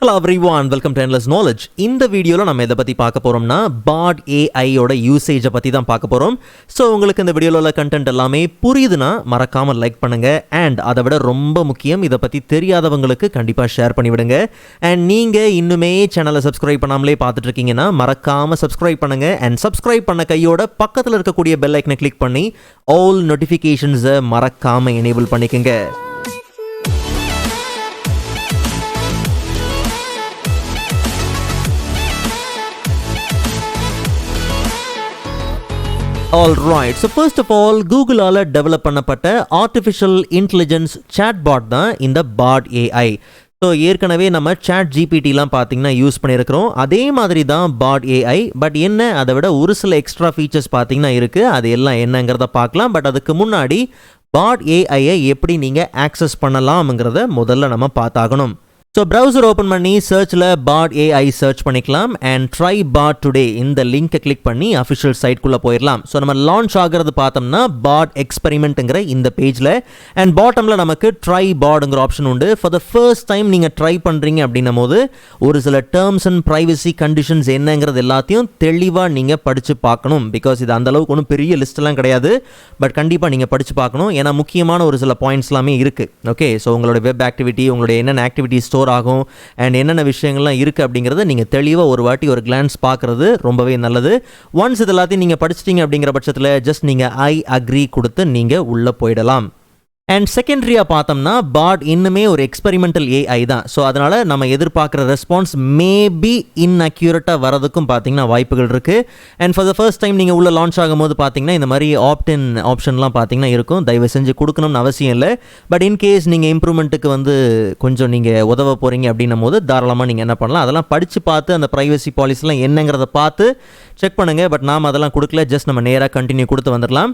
Hello everyone, welcome to Endless Knowledge. இந்த வீடியோல நம்ம எதை பத்தி பார்க்க போறோம்னா Bard AI ஓட யூசேஜை பத்தி தான் பார்க்க போறோம். ஸோ உங்களுக்கு இந்த வீடியோல உள்ள கண்டென்ட் எல்லாமே புரியுதுன்னா மறக்காம லைக் பண்ணுங்க. அண்ட் அதை விட ரொம்ப முக்கியம், இதை பத்தி தெரியாதவங்களுக்கு கண்டிப்பா ஷேர் பண்ணி விடுங்க. அண்ட் நீங்க இன்னுமே சேனலை சப்ஸ்கிரைப் பண்ணாமலே பார்த்துட்டு இருக்கீங்கன்னா மறக்காம சப்ஸ்கிரைப் பண்ணுங்க. அண்ட் சப்ஸ்கிரைப் பண்ண கையோட பக்கத்தில் இருக்கக்கூடிய பெல் ஐக்கனை கிளிக் பண்ணி ஆல் நோட்டிஃபிகேஷன்ஸை மறக்காம எனேபிள் பண்ணிக்கங்க. Alright, so first of all, Google ஆல டெவலப் பண்ணப்பட்ட ஆர்டிஃபிஷியல் இன்டெலிஜென்ஸ் சாட்பாட் தான் இந்த Bard AI. ஸோ ஏற்கனவே நம்ம சாட் ஜிபிடிலாம் பார்த்தீங்கன்னா யூஸ் பண்ணியிருக்கிறோம். அதே மாதிரி தான் Bard AI. பட் என்ன, அதை விட ஒரு சில எக்ஸ்ட்ரா ஃபீச்சர்ஸ் பார்த்தீங்கன்னா இருக்குது. அது எல்லாம் என்னங்கிறத பார்க்கலாம். பட் அதுக்கு முன்னாடி Bard AI-ஐ எப்படி நீங்கள் ஆக்சஸ் பண்ணலாம்ங்கிறத முதல்ல நம்ம பார்த்தாகணும். ஸோ ப்ரௌசர் ஓப்பன் பண்ணி சர்ச்சில் Bard AI சர்ச் பண்ணிக்கலாம். அண்ட் ட்ரை Bard டுடே இந்த லிங்கை கிளிக் பண்ணி அஃபிஷியல் சைட்குள்ளே போயிடலாம். ஸோ நம்ம லான்ச் ஆகிறது பார்த்தோம்னா Bard எக்ஸ்பெரிமெண்ட்டுங்கிற இந்த பேஜில். அண்ட் பாட்டமில் நமக்கு ட்ரை Bardங்கிற ஆப்ஷன் உண்டு. ஃபார் த ஃபர்ஸ்ட் டைம் நீங்கள் ட்ரை பண்ணுறீங்க அப்படின்னும் போது ஒரு சில டேர்ம்ஸ் அண்ட் ப்ரைவசி கண்டிஷன்ஸ் என்னங்கிறது எல்லாத்தையும் தெளிவாக நீங்கள் படித்து பார்க்கணும். பிகாஸ் இது அந்தளவுக்கு ஒன்றும் பெரிய லிஸ்ட்லாம் கிடையாது. பட் கண்டிப்பாக நீங்கள் படித்து பார்க்கணும். ஏன்னா முக்கியமான ஒரு சில பாயிண்ட்ஸ் எல்லாமே இருக்குது. ஓகே, ஸோ உங்களோட வெப் ஆக்டிவிட்டி, உங்களுடைய என்னென்ன ஆக்டிவிட்டி ஸ்டோர் ஆகும் அண்ட் என்னென்ன விஷயங்கள்லாம் இருக்குது அப்படிங்கிறத நீங்கள் தெளிவாக ஒரு வாட்டி ஒரு கிளான்ஸ் பார்க்குறது ரொம்பவே நல்லது. ஒன்ஸ் இது எல்லாத்தையும் நீங்கள் படிச்சிட்டிங்க அப்படிங்கிற பட்சத்தில் ஜஸ்ட் நீங்கள் ஐ அக்ரி கொடுத்து நீங்கள் உள்ளே போயிடலாம். அண்ட் செகண்டரியாக பார்த்தோம்னா Bard இன்னுமே ஒரு எக்ஸ்பெரிமெண்டல் ஏஐ தான். ஸோ அதனால் நம்ம எதிர்பார்க்குற ரெஸ்பான்ஸ் மேபி இன்அக்யூரேட்டாக வரதுக்கும் பார்த்தீங்கன்னா வாய்ப்புகள் இருக்குது. And for the first time நீங்கள் உள்ள லான்ச் ஆகும்போது பார்த்தீங்கன்னா இந்த மாதிரி ஆப்டின் ஆப்ஷன்லாம் பார்த்தீங்கன்னா இருக்கும். தயவு செஞ்சு கொடுக்கணும்னு அவசியம் இல்லை. பட் இன்கேஸ் நீங்கள் இம்ப்ரூவ்மெண்ட்டுக்கு கொஞ்சம் நீங்கள் உதவ போகிறீங்க அப்படின்னும் போது தாராளமாக நீங்கள் என்ன பண்ணலாம், அதெல்லாம் படித்து பார்த்து அந்த ப்ரைவசி பாலிசிலாம் என்னங்கிறத பார்த்து செக் பண்ணுங்கள். பட் நாம் அதெல்லாம் கொடுக்கல, ஜஸ்ட் நம்ம நேராக கண்டினியூ கொடுத்து வந்துடலாம்.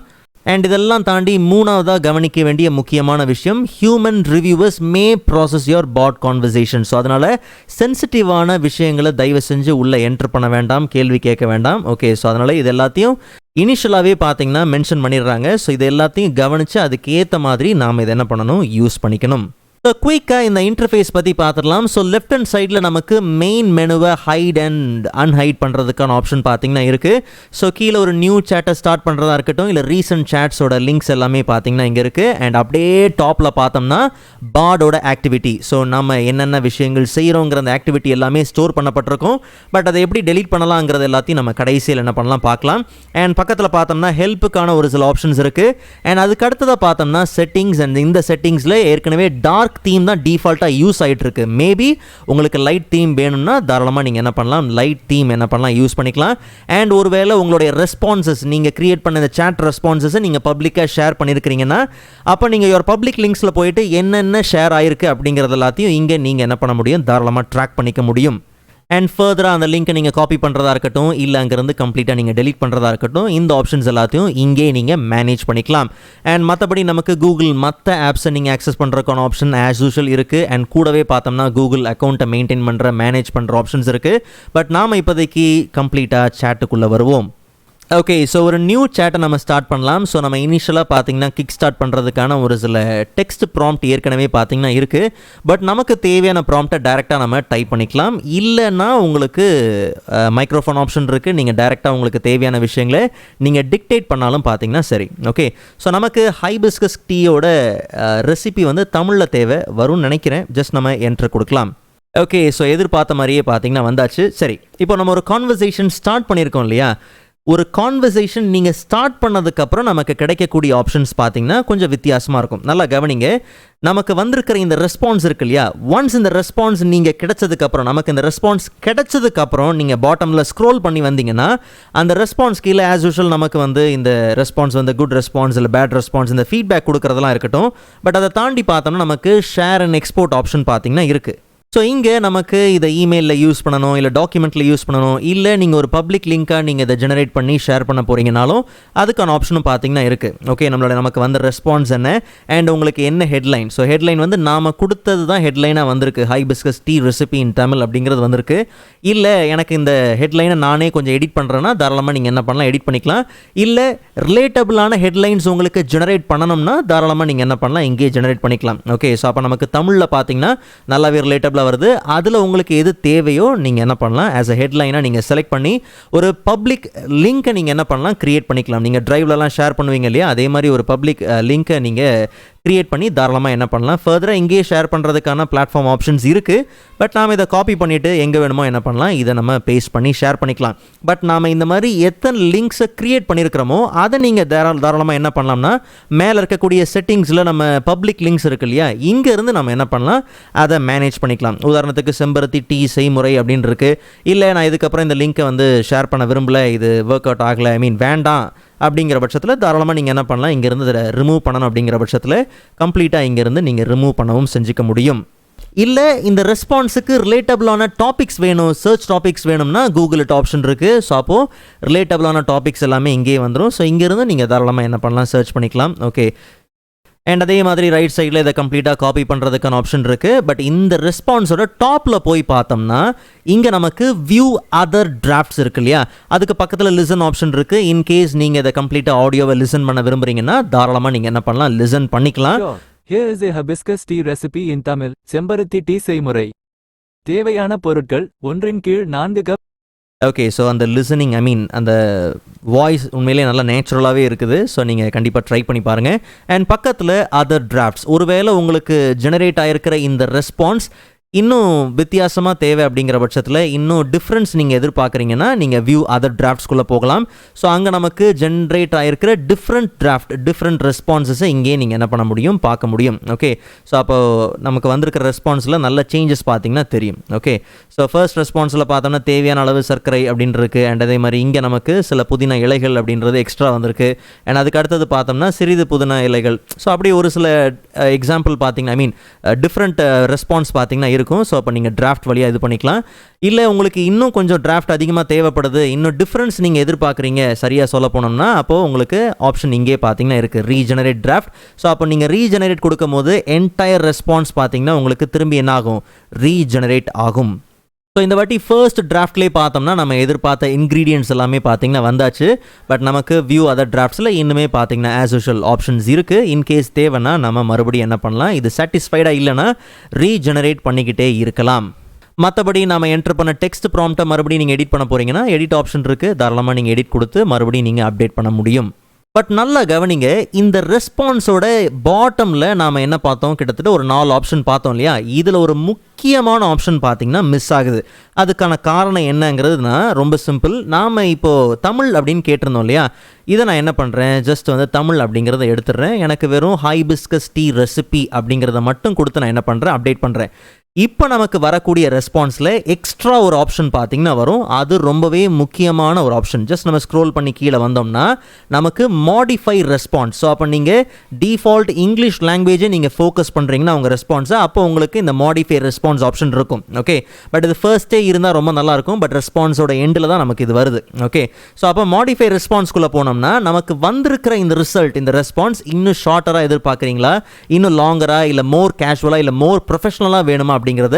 அண்ட் இதெல்லாம் தாண்டி மூணாவதாக கவனிக்க வேண்டிய முக்கியமான விஷயம், human reviewers may process your bot conversation. So அதனால் சென்சிட்டிவான விஷயங்களை தயவு செஞ்சு உள்ளே என்டர் பண்ண வேண்டாம், கேள்வி கேட்க வேண்டாம். ஓகே, ஸோ அதனால் இது எல்லாத்தையும் இனிஷியலாகவே பார்த்தீங்கன்னா மென்ஷன் பண்ணிடுறாங்க. ஸோ இது எல்லாத்தையும் கவனித்து அதுக்கேற்ற மாதிரி நாம் இதை என்ன பண்ணணும், யூஸ் பண்ணிக்கணும். ஸோ குயிக்காக இந்த இன்டர்ஃபேஸ் பற்றி பார்த்துடலாம். ஸோ லெஃப்ட் ஹேண்ட் சைடில் நமக்கு மெயின் மெனுவை ஹைட் அண்ட் அன்ஹைட் பண்ணுறதுக்கான ஆப்ஷன் பார்த்தீங்கன்னா இருக்குது. ஸோ கீழே ஒரு நியூ சேட்டை ஸ்டார்ட் பண்ணுறதா இருக்கட்டும், இல்லை ரீசன்ட் சேட்ஸோட லிங்க்ஸ் எல்லாமே பார்த்தீங்கன்னா இங்கே இருக்குது. அண்ட் அப்படியே டாப்பில் பார்த்தோம்னா Bardோட ஆக்டிவிட்டி. ஸோ நம்ம என்னென்ன விஷயங்கள் செய்கிறோங்கிற அந்த ஆக்டிவிட்டி எல்லாமே ஸ்டோர் பண்ணப்பட்டிருக்கும். பட் அதை எப்படி டெலீட் பண்ணலாங்கிறது எல்லாத்தையும் நம்ம கடைசியில் என்ன பண்ணலாம் பார்க்கலாம். அண்ட் பக்கத்தில் பார்த்தோம்னா ஹெல்ப்புக்கான ஒரு சில ஆப்ஷன்ஸ் இருக்குது. அண்ட் அதுக்கு அடுத்ததாக பார்த்தோம்னா செட்டிங்ஸ். அண்ட் இந்த செட்டிங்ஸில் ஏற்கனவே டார்க் தீம் தான் டிஃபால்ட்டாக யூஸ் ஆகிட்டு இருக்கு. மேபி உங்களுக்கு லைட் தீம் வேணும்னா தாராளமாக நீங்கள் என்ன பண்ணலாம், லைட் தீம் என்ன பண்ணலாம், யூஸ் பண்ணிக்கலாம். அண்ட் ஒருவேளை உங்களுடைய ரெஸ்பான்சஸ் நீங்கள் கிரியேட் பண்ண இந்த சாட் ரெஸ்பான்சஸை நீங்கள் பப்ளிக்காக ஷேர் பண்ணியிருக்கிறீங்கன்னா அப்போ நீங்கள் ஒரு பப்ளிக் லிங்க்ஸில் போயிட்டு என்னென்ன ஷேர் ஆயிருக்கு அப்படிங்கிறது எல்லாத்தையும் இங்கே நீங்கள் என்ன பண்ண முடியும், தாராளமாக ட்ராக் பண்ணிக்க முடியும். அண்ட் ஃபர்தராக அந்த லிங்க்கை நீங்கள் காப்பி பண்ணுறதா இருக்கட்டும், இல்லை அங்கேருந்து கம்ப்ளீட்டாக நீங்கள் டெலீட் பண்ணுறதா இருக்கட்டும், இந்த ஆப்ஷன்ஸ் எல்லாத்தையும் இங்கே நீங்கள் மேனேஜ் பண்ணிக்கலாம். அண்ட் மற்றபடி நமக்கு கூகுள் மற்ற ஆப்ஸை நீங்கள் ஆக்சஸ் பண்ணுறதுக்கான ஆப்ஷன் ஆஸ் யூஷுவல் இருக்குது. அண்ட் கூடவே பார்த்தோம்னா கூகுள் அக்கௌண்ட்டை மெயின்டைன் பண்ணுற, மேனேஜ் பண்ணுற ஆப்ஷன்ஸ் இருக்குது. பட் நாம் இப்போதைக்கு கம்ப்ளீட்டாக சேட்டுக்குள்ளே வருவோம். ஓகே, ஸோ ஒரு நியூ சேட்டை நம்ம ஸ்டார்ட் பண்ணலாம். ஸோ நம்ம இனிஷியலாக பார்த்தீங்கன்னா கிக் ஸ்டார்ட் பண்ணுறதுக்கான ஒரு சில டெக்ஸ்ட் ப்ராம்ப்ட் ஏற்கனவே பார்த்தீங்கன்னா இருக்குது. பட் நமக்கு தேவையான ப்ராம்ப்டை டைரெக்டாக நம்ம டைப் பண்ணிக்கலாம். இல்லைன்னா உங்களுக்கு மைக்ரோஃபோன் ஆப்ஷன் இருக்குது. நீங்கள் டைரெக்டாக உங்களுக்கு தேவையான விஷயங்களை நீங்கள் டிக்டேட் பண்ணாலும் பார்த்தீங்கன்னா சரி. ஓகே, ஸோ நமக்கு ஹைபிஸ்கஸ் டீயோட ரெசிபி தமிழில் தேவை வரும்னு நினைக்கிறேன். ஜஸ்ட் நம்ம என்டர் கொடுக்கலாம். ஓகே, ஸோ எதிர்பார்த்த மாதிரியே பார்த்தீங்கன்னா வந்தாச்சு. சரி, இப்போ நம்ம ஒரு கான்வர்சேஷன் ஸ்டார்ட் பண்ணியிருக்கோம் இல்லையா. ஒரு கான்வர்சேஷன் நீங்கள் ஸ்டார்ட் பண்ணதுக்கப்புறம் நமக்கு கிடைக்கக்கூடிய ஆப்ஷன்ஸ் பார்த்தீங்கன்னா கொஞ்சம் வித்தியாசமாக இருக்கும். நல்லா கவனிங்க. நமக்கு வந்திருக்கிற இந்த ரெஸ்பான்ஸ் இருக்கு இல்லையா, ஒன்ஸ் இந்த ரெஸ்பான்ஸ் நீங்கள் கிடைச்சதுக்கப்புறம், நமக்கு இந்த ரெஸ்பான்ஸ் கிடைச்சதுக்கப்புறம் நீங்கள் பாட்டமில் ஸ்க்ரோல் பண்ணி வந்தீங்கன்னா அந்த ரெஸ்பான்ஸ் கீழே ஆஸ் யூஷுவல் நமக்கு இந்த ரெஸ்பான்ஸ் குட் ரெஸ்பான்ஸ் இல்லை பேட் ரெஸ்பான்ஸ், இந்த ஃபீட்பேக் கொடுக்குறதெல்லாம் இருக்கட்டும். பட் அதை தாண்டி பார்த்தோம்னா நமக்கு ஷேர் அண்ட் எக்ஸ்போர்ட் ஆப்ஷன் பார்த்தீங்கன்னா இருக்குது. ஸோ இங்கே நமக்கு இதை இமெயிலில் யூஸ் பண்ணணும், இல்லை டாக்குமெண்ட்டில் யூஸ் பண்ணணும், இல்லை நீங்கள் ஒரு பப்ளிக் லிங்காக நீங்கள் இதை ஜெனரேட் பண்ணி ஷேர் பண்ண போகிறீங்கனாலும் அதுக்கான ஆப்ஷனும் பார்த்தீங்கன்னா இருக்குது. ஓகே, நமக்கு வந்த ரெஸ்பான்ஸ் என்ன அண்ட் உங்களுக்கு என்ன ஹெட்லைன். ஸோ ஹெட்லைன் நாம் கொடுத்தது தான் ஹெட்லைனாக வந்திருக்கு. ஹைபிஸ்கஸ் டீ ரெசிபி இன் தமிழ் அப்படிங்கிறது வந்திருக்கு. இல்லை எனக்கு இந்த ஹெட்லைனை நானே கொஞ்சம் எடிட் பண்ணுறேன்னா தாராளமாக நீங்கள் என்ன பண்ணலாம், எடிட் பண்ணிக்கலாம். இல்லை ரிலேட்டபிளான ஹெட்லைன்ஸ் உங்களுக்கு ஜெனரேட் பண்ணணும்னா தாராளமாக நீங்கள் என்ன பண்ணலாம், இங்கே ஜெனரேட் பண்ணிக்கலாம். ஓகே, ஸோ அப்போ நமக்கு தமிழில் பார்த்தீங்கன்னா நல்லாவே ரிலேட்டபிளாக ஆப்ஷன்ஸ்லாம் வருது. அதில் உங்களுக்கு எது தேவையோ நீங்கள் என்ன பண்ணலாம், ஆஸ் அ ஹெட்லைனாக நீங்கள் செலக்ட் பண்ணி ஒரு பப்ளிக் லிங்க்கை நீங்கள் என்ன பண்ணலாம், க்ரியேட் பண்ணிக்கலாம். நீங்கள் ட்ரைவ்லலாம் ஷேர் பண்ணுவீங்க இல்லையா, அதே மாதிரி ஒரு பப்ளிக் லிங்க்கை நீங்கள் க்ரியேட் பண்ணி தாராளமாக என்ன பண்ணலாம், ஃபர்தராக இங்கேயே ஷேர் பண்ணுறதுக்கான பிளாட்ஃபார்ம் ஆப்ஷன்ஸ் இருக்குது. பட் நாம் இதை காப்பி பண்ணிவிட்டு எங்கே வேணுமோ என்ன பண்ணலாம், இதை நம்ம பேஸ்ட் பண்ணி ஷேர் பண்ணிக்கலாம். பட் நாம் இந்த மாதிரி எத்தனை லிங்க்ஸை க்ரியேட் பண்ணியிருக்கிறோமோ அதை நீங்கள் தாராளமாக என்ன பண்ணலாம்னா, மேலே இருக்கக்கூடிய செட்டிங்ஸில் நம்ம பப்ளிக் லிங்க்ஸ் இருக்கு இல்லையா, இங்கேருந்து நம்ம என்ன பண்ணலாம், அதை மேனேஜ் பண்ணிக்கலாம். உதாரணத்துக்கு செம்பருத்தி டீ செய்முறை அப்படின்னு இருக்குது. இல்லை நான் இதுக்கப்புறம் இந்த லிங்க்கை வந்து ஷேர் பண்ண விரும்பலை, இது ஒர்க் அவுட் ஆகலை, வேண்டாம் அப்படிங்கிற பட்சத்தில் தாராளமாக நீங்கள் என்ன பண்ணலாம், இங்கேருந்து இதை ரிமூவ் பண்ணணும் அப்படிங்கிற பட்சத்தில் கம்ப்ளீட்டாக இங்கேருந்து நீங்கள் ரிமூவ் பண்ணவும் செஞ்சுக்க முடியும். இல்லை இந்த ரெஸ்பான்ஸுக்கு ரிலேட்டபிளான டாபிக்ஸ் வேணும், சர்ச் டாபிக்ஸ் வேணும்னா கூகுள் ஆப்ஷன் இருக்குது. ஸோ அப்போது ரிலேட்டபிளான டாபிக்ஸ் எல்லாமே இங்கேயே வந்துடும். ஸோ இங்கேருந்து நீங்கள் தாராளமாக என்ன பண்ணலாம், சர்ச் பண்ணிக்கலாம். ஓகே, அண்ட் அதே மாதிரி ரைட் சைடில் இதை கம்ப்ளீட்டாக காப்பி பண்ணுறதுக்கான ஆப்ஷன் இருக்குது. பட் இந்த ரெஸ்பான்ஸோட டாப்பில் போய் பார்த்தோம்னா இங்கே நமக்கு வியூ அதர் டிராஃப்ட்ஸ் இருக்கு இல்லையா, அதுக்கு பக்கத்தில் லிசன் ஆப்ஷன் இருக்குது. இன்கேஸ் நீங்கள் இதை கம்ப்ளீட்டாக ஆடியோவை லிசன் பண்ண விரும்புகிறீங்கன்னா தாராளமாக நீங்கள் என்ன பண்ணலாம், லிசன் பண்ணிக்கலாம். Here is a hibiscus tea recipe in Tamil. செம்பருத்தி டீ செய்முறை. தேவையான பொருட்கள் 1/4 கப். ஓகே, ஸோ அந்த லிசனிங் அந்த வாய்ஸ் உண்மையிலே நல்லா நேச்சுரலாகவே இருக்குது. ஸோ நீங்கள் கண்டிப்பாக ட்ரை பண்ணி பாருங்கள். அண்ட் பக்கத்தில் அதர் டிராஃப்ட்ஸ், ஒருவேளை உங்களுக்கு ஜெனரேட் ஆகிருக்கிற இந்த ரெஸ்பான்ஸ் இன்னும் வித்தியாசமாக தேவை அப்படிங்கிற பட்சத்தில், இன்னும் டிஃப்ரென்ஸ் நீங்கள் எதிர்பார்க்குறீங்கன்னா நீங்கள் வியூ அதர் டிராஃப்ட்ஸ்குள்ளே போகலாம். ஸோ அங்கே நமக்கு ஜென்ரேட் ஆகிருக்கிற டிஃப்ரெண்ட் ரெஸ்பான்சஸை இங்கேயே நீங்கள் என்ன பண்ண முடியும், பார்க்க முடியும். ஓகே, ஸோ அப்போது நமக்கு வந்திருக்கிற ரெஸ்பான்ஸில் நல்ல சேஞ்சஸ் பார்த்தீங்கன்னா தெரியும். ஓகே, ஸோ ஃபர்ஸ்ட் ரெஸ்பான்ஸில் பார்த்தோம்னா தேவையான அளவு சர்க்கரை அப்படின்னு இருக்குது. அண்ட் அதே மாதிரி இங்கே நமக்கு சில புதினா இலைகள் அப்படின்றது எக்ஸ்ட்ரா வந்திருக்கு. அண்ட் அதுக்கு அடுத்தது பார்த்தோம்னா சிறிது புதினா இலைகள். ஸோ அப்படியே ஒரு சில எக்ஸாம்பிள் பார்த்தீங்கன்னா டிஃப்ரெண்ட் ரெஸ்பான்ஸ் பார்த்தீங்கன்னா இருக்கும். ஸோ அப்போ நீங்கள் டிராஃப்ட் வழியாக இது பண்ணிக்கலாம். இல்லை உங்களுக்கு இன்னும் கொஞ்சம் டிராஃப்ட் அதிகமாக தேவைப்படுது, இன்னும் டிஃப்ரென்ஸ் நீங்கள் எதிர்பார்க்குறீங்க சரியாக சொல்ல போனோம்னா, அப்போது உங்களுக்கு ஆப்ஷன் இங்கே பார்த்தீங்கன்னா இருக்குது, ரீஜெனரேட் டிராஃப்ட். ஸோ அப்போ நீங்கள் ரீஜெனரேட் கொடுக்கும் போது என்டையர் ரெஸ்பான்ஸ் பார்த்தீங்கன்னா உங்களுக்கு திரும்பி என்ன ஆகும், ரீஜெனரேட் ஆகும். ஸோ இந்த வாட்டி ஃபர்ஸ்ட் டிராஃப்ட்லேயே பார்த்தோம்னா நம்ம எதிர்பார்த்த இன்க்ரீடியன்ட்ஸ் எல்லாமே பார்த்தீங்கன்னா வந்தாச்சு. பட் நமக்கு வியூ அதர் டிராஃப்ட்ஸில் இன்னுமே பார்த்தீங்கன்னா ஆஸ் யூஷுவல் ஆப்ஷன்ஸ் இருக்குது. இன்கேஸ் தேவைன்னா நம்ம மறுபடியும் என்ன பண்ணலாம், இது சாட்டிஸ்ஃபைடாக இல்லைன்னா ரீஜெனரேட் பண்ணிக்கிட்டே இருக்கலாம். மற்றபடி நம்ம என்டர் பண்ண டெக்ஸ்ட் ப்ராம்ப்டை மறுபடியும் நீங்கள் எடிட் பண்ண போகிறீங்கன்னா எடிட் ஆப்ஷன் இருக்குது, தாராளமாக நீங்கள் எடிட் கொடுத்து மறுபடியும் நீங்கள் அப்டேட் பண்ண முடியும். பட் நல்லா கவனிங்க, இந்த ரெஸ்பான்ஸோட பாட்டமில் நாம் என்ன பார்த்தோம், கிட்டத்தட்ட ஒரு 4 ஆப்ஷன் பார்த்தோம் இல்லையா, இதில் ஒரு முக்கியமான ஆப்ஷன் பார்த்தீங்கன்னா மிஸ் ஆகுது. அதுக்கான காரணம் என்னங்கிறதுனா ரொம்ப சிம்பிள். நாம் இப்போது தமிழ் அப்படின்னு கேட்டிருந்தோம் இல்லையா, இதை நான் என்ன பண்ணுறேன், ஜஸ்ட் தமிழ் அப்படிங்கிறத எடுத்துடுறேன். எனக்கு வெறும் ஹைபிஸ்கஸ் டீ ரெசிபி அப்படிங்கிறத மட்டும் கொடுத்து நான் என்ன பண்ணுறேன், அப்டேட் பண்ணுறேன். இப்போ நமக்கு வரக்கூடிய ரெஸ்பான்ஸில் எக்ஸ்ட்ரா ஒரு ஆப்ஷன் பார்த்தீங்கன்னா வரும். அது ரொம்பவே முக்கியமான ஒரு ஆப்ஷன். ஜஸ்ட் நம்ம ஸ்க்ரோல் பண்ணி கீழே வந்தோம்னா நமக்கு மாடிஃபை ரெஸ்பான்ஸ். ஸோ அப்போ நீங்கள் டிஃபால்ட் இங்கிலீஷ் லாங்குவேஜை நீங்கள் ஃபோக்கஸ் பண்ணுறீங்கன்னா உங்கள் ரெஸ்பான்ஸை, அப்போ உங்களுக்கு இந்த மாடிஃபை ரெஸ்பான்ஸ் ஆப்ஷன் இருக்கும். ஓகே, பட் இது ஃபர்ஸ்ட்டே இருந்தால் ரொம்ப நல்லாயிருக்கும். பட் ரெஸ்பான்ஸோட எண்டில் தான் நமக்கு இது வருது. ஓகே, ஸோ அப்போ மாடிஃபை ரெஸ்பான்ஸ்குள்ளே போனோம்னா நமக்கு வந்திருக்கிற இந்த ரிசல்ட், இந்த ரெஸ்பான்ஸ் இன்னும் ஷார்ட்டராக எதிர்பார்க்குறீங்களா, இன்னும் லாங்கராக, இல்லை மோர் கேஷுவலாக, இல்லை மோர் ப்ரொஃபஷனலாக வேணுமா அப்படிங்கிறத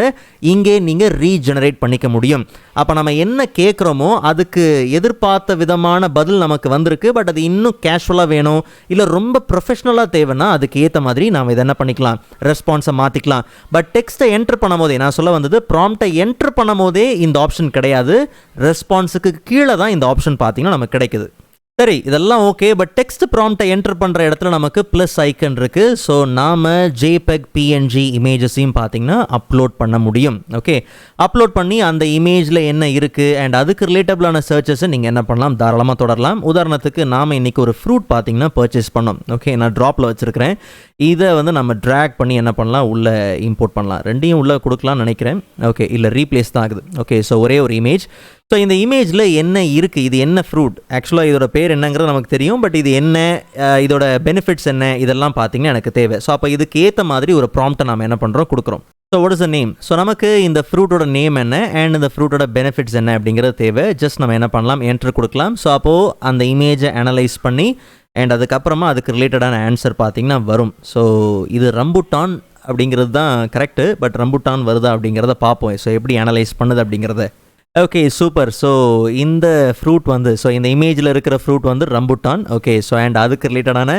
இங்கே நீங்கள் ரீஜெனரேட் பண்ணிக்க முடியும். அப்போ நம்ம என்ன கேட்குறோமோ அதுக்கு எதிர்பார்த்த விதமான பதில் நமக்கு வந்திருக்கு. பட் அது இன்னும் கேஷுவலாக வேணும், இல்லை ரொம்ப ப்ரொஃபஷனலாக தேவைன்னா அதுக்கு ஏற்ற மாதிரி நாம் இதை என்ன பண்ணிக்கலாம், ரெஸ்பான்ஸை மாற்றிக்கலாம். பட் டெக்ஸ்ட்டை என்டர் பண்ணும் போதே, நான் சொல்ல வந்தது ப்ராம்ப்டை என்டர் பண்ணும் போதே இந்த ஆப்ஷன் கிடையாது, ரெஸ்பான்ஸுக்கு கீழே தான் இந்த ஆப்ஷன் பார்த்தீங்கன்னா நமக்கு கிடைக்குது. சரி, இதெல்லாம் ஓகே. பட் டெக்ஸ்ட் ப்ராம்ப்டை என்டர் பண்ணுற இடத்துல நமக்கு ப்ளஸ் ஐக்கன் இருக்குது. ஸோ நாம் JPEG PNG இமேஜஸையும் பார்த்தீங்கன்னா அப்லோட் பண்ண முடியும். ஓகே, அப்லோட் பண்ணி அந்த இமேஜில் என்ன இருக்குது அண்ட் அதுக்கு ரிலேட்டபிளான சர்ச்சஸை நீங்கள் என்ன பண்ணலாம், தாராளமாக தொடரலாம். உதாரணத்துக்கு நாம் இன்றைக்கி ஒரு ஃப்ரூட் பார்த்தீங்கன்னா பர்ச்சேஸ் பண்ணோம். ஓகே, நான் ட்ராப்பில் வச்சுருக்கிறேன். இதை நம்ம ட்ராக் பண்ணி என்ன பண்ணலாம், உள்ளே இம்போர்ட் பண்ணலாம். ரெண்டையும் உள்ளே கொடுக்கலாம்னு நினைக்கிறேன். ஓகே, இல்லை ரீப்ளேஸ் தான் ஆகுது. ஓகே, ஸோ ஒரே ஒரு இமேஜ். ஸோ இந்த இமேஜில் என்ன இருக்குது, இது என்ன ஃப்ரூட், ஆக்சுவலாக இதோட பேர் என்னங்கிறது நமக்கு தெரியும். பட் இது என்ன, இதோட பெனிஃபிட்ஸ் என்ன, இதெல்லாம் பார்த்தீங்கன்னா எனக்கு தேவை. ஸோ அப்போ இதுக்கு ஏற்ற மாதிரி ஒரு ப்ராம்ப்டை நாம் என்ன பண்ணுறோம், கொடுக்குறோம். So what is the name, so நமக்கு இந்த ஃப்ரூட்டோட நேம் என்ன அண்ட் இந்த ஃப்ரூட்டோட பெனிஃபிட்ஸ் என்ன அப்படிங்கிறது தேவை. ஜஸ்ட் நம்ம என்ன பண்ணலாம், என்டர் கொடுக்கலாம். ஸோ அப்போது அந்த இமேஜை அனலைஸ் பண்ணி அண்ட் அதுக்கப்புறமா அதுக்கு ரிலேட்டடான ஆன்சர் பார்த்தீங்கன்னா வரும். ஸோ இது ரம்புட்டான் அப்படிங்கிறது தான் கரெக்டு. பட் ரம்புட்டான் வருதா அப்படிங்கிறத பார்ப்போம். ஸோ எப்படி அனலைஸ் பண்ணுது அப்படிங்கிறத. Okay super. ஸோ இந்த ஃப்ரூட் வந்து இந்த இமேஜில் இருக்கிற ஃப்ரூட் வந்து ரம்புட்டான். ஓகே ஸோ அண்ட் அதுக்கு ரிலேட்டடான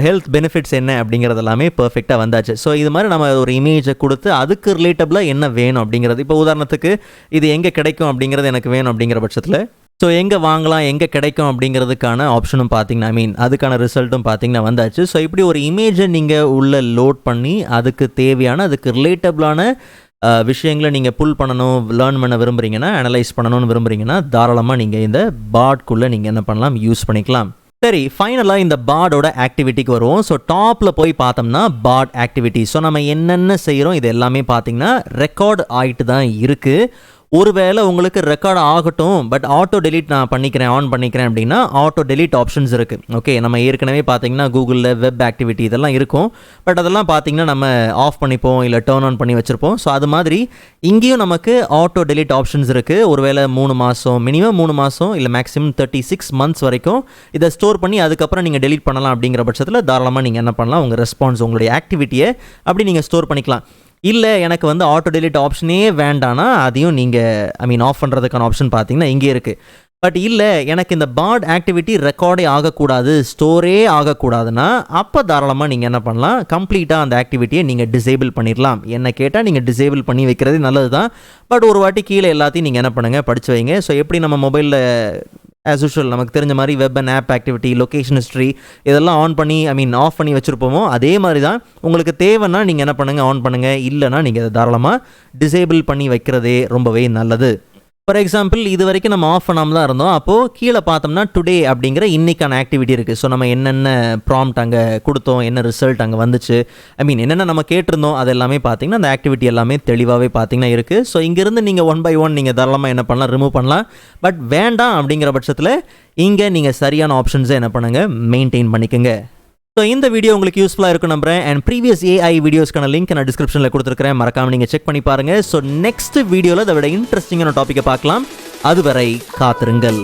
ஹெல்த் பெனிஃபிட்ஸ் என்ன அப்படிங்கிறது எல்லாமே பர்ஃபெக்டாக வந்தாச்சு. ஸோ இது மாதிரி நம்ம ஒரு இமேஜை கொடுத்து அதுக்கு ரிலேட்டபிளாக என்ன வேணும் அப்படிங்கிறது, இப்போ உதாரணத்துக்கு இது எங்கே கிடைக்கும் அப்படிங்கிறது எனக்கு வேணும் அப்படிங்கிற பட்சத்தில் ஸோ எங்கே வாங்கலாம் எங்கே கிடைக்கும் அப்படிங்கிறதுக்கான ஆப்ஷனும் பார்த்தீங்கன்னா அதுக்கான ரிசல்ட்டும் பார்த்தீங்கன்னா வந்தாச்சு. ஸோ இப்படி ஒரு இமேஜை நீங்கள் உள்ளே லோட் பண்ணி அதுக்கு தேவையான அதுக்கு ரிலேட்டபிளான விஷயங்களை நீங்கள் புல் பண்ணணும், லேர்ன் பண்ண விரும்புகிறீங்கன்னா, அனலைஸ் பண்ணணும்னு விரும்புகிறீங்கன்னா தாராளமாக நீங்கள் இந்த பாட்குள்ளே நீங்கள் என்ன பண்ணலாம், யூஸ் பண்ணிக்கலாம். சரி, ஃபைனலாக இந்த பாடோட ஆக்டிவிட்டிக்கு வருவோம். ஸோ டாப்பில் போய் பார்த்தோம்னா பாட் ஆக்டிவிட்டி. ஸோ நம்ம என்னென்ன செய்கிறோம் இது எல்லாமே பார்த்தீங்கன்னா ரெக்கார்ட் ஆகிட்டு தான் இருக்குது. ஒருவேளை உங்களுக்கு ரெக்கார்ட் ஆகட்டும் பட் ஆட்டோ டெலீட் நான் ஆன் பண்ணிக்கிறேன் அப்படின்னா ஆட்டோ டெலீட் ஆப்ஷன்ஸ் இருக்குது. ஓகே, நம்ம ஏற்கனவே பார்த்தீங்கன்னா கூகுளில் வெப் ஆக்டிவிட்டி இதெல்லாம் இருக்கும். பட் அதெல்லாம் பார்த்தீங்கன்னா நம்ம ஆஃப் பண்ணிப்போம் இல்லை டர்ன் ஆன் பண்ணி வச்சுருப்போம். ஸோ அது மாதிரி இங்கேயும் நமக்கு ஆட்டோ டெலீட் ஆப்ஷன்ஸ் இருக்குது. ஒருவேளை 3 மாதம், மினிமம் 3 மாதம் இல்லை மேக்ஸிமம் 36 months வரைக்கும் இதை ஸ்டோர் பண்ணி அதுக்கப்புறம் நீங்கள் டெலீட் பண்ணலாம். அப்படிங்கிற பட்சத்தில் தாராளமாக நீங்கள் என்ன பண்ணலாம், உங்கள் ரெஸ்பான்ஸ் உங்களுடைய ஆக்டிவிட்டியை அப்படி நீங்கள் ஸ்டோர் பண்ணிக்கலாம். இல்லை எனக்கு வந்து ஆட்டோ டெலிட் ஆப்ஷனே வேண்டானா அதையும் நீங்கள் ஆஃப் பண்ணுறதுக்கான ஆப்ஷன் பார்த்தீங்கன்னா இங்கே இருக்குது. பட் இல்லை எனக்கு இந்த பாட் ஆக்டிவிட்டி ரெக்கார்டே ஆகக்கூடாது, ஸ்டோரே ஆகக்கூடாதுன்னா அப்போ தாராளமாக நீங்கள் என்ன பண்ணலாம், கம்ப்ளீட்டாக அந்த ஆக்டிவிட்டியை நீங்கள் டிசேபிள் பண்ணிடலாம். என்ன கேட்டால் நீங்கள் டிசேபிள் பண்ணி வைக்கிறது நல்லது தான். பட் ஒரு வாட்டி கீழே எல்லாத்தையும் நீங்கள் என்ன பண்ணுங்கள், படித்து வைங்க. ஸோ எப்படி நம்ம மொபைலில் ஆஸ் யூஷுவல் நமக்கு தெரிஞ்ச மாதிரி web and app activity, location history இதெல்லாம் ஆன் பண்ணி ஆஃப் பண்ணி வச்சுருப்போமோ அதே மாதிரி தான் உங்களுக்கு தேவைன்னா நீங்கள் என்ன பண்ணுங்கள், ஆன் பண்ணுங்கள். இல்லைனா நீங்கள் அதை தாராளமாக டிசேபிள் பண்ணி வைக்கிறதே ரொம்பவே நல்லது. ஃபார் எக்ஸாம்பிள் இது வரைக்கும் நம்ம ஆஃப் பண்ணாமல் தான் இருந்தோம். அப்போது கீழே பார்த்தோம்னா டுடே அப்படிங்கிற இன்றைக்கான ஆக்டிவிட்டி இருக்குது. ஸோ நம்ம என்னென்ன ப்ராம்ப்ட் அங்கே கொடுத்தோம், என்ன ரிசல்ட் அங்கே வந்துச்சு, என்னென்ன நம்ம கேட்டிருந்தோம் அது எல்லாமே பார்த்தீங்கன்னா அந்த ஆக்டிவிட்டி எல்லாமே தெளிவாகவே பார்த்தீங்கன்னா இருக்குது. ஸோ இங்கேருந்து நீங்கள் 1 by 1 நீங்கள் தாராளமாக என்ன பண்ணலாம், ரிமூவ் பண்ணலாம். பட் வேண்டாம் அப்படிங்கிற பட்சத்தில் இங்கே நீங்கள் சரியான ஆப்ஷன்ஸை என்ன பண்ணுங்கள், மெயின்டைன் பண்ணிக்கோங்க. ஸோ இந்த வீடியோ உங்களுக்கு யூஸ்ஃபுல்லாக இருக்கும் நம்புறேன். அண்ட் ப்ரீவியஸ் ஏஐ வீடியோஸ்க்கான லிங்க் நான் டிஸ்கிரிப்ஷனில் கொடுத்துருக்கிறேன், மறக்காமல் நீங்கள் செக் பண்ணி பாருங்கள். ஸோ நெக்ஸ்ட் வீடியோவில் அதை விட இன்ட்ரெஸ்டிங்கான டாப்பிக்கை பார்க்கலாம். அதுவரை காத்திருங்கள்.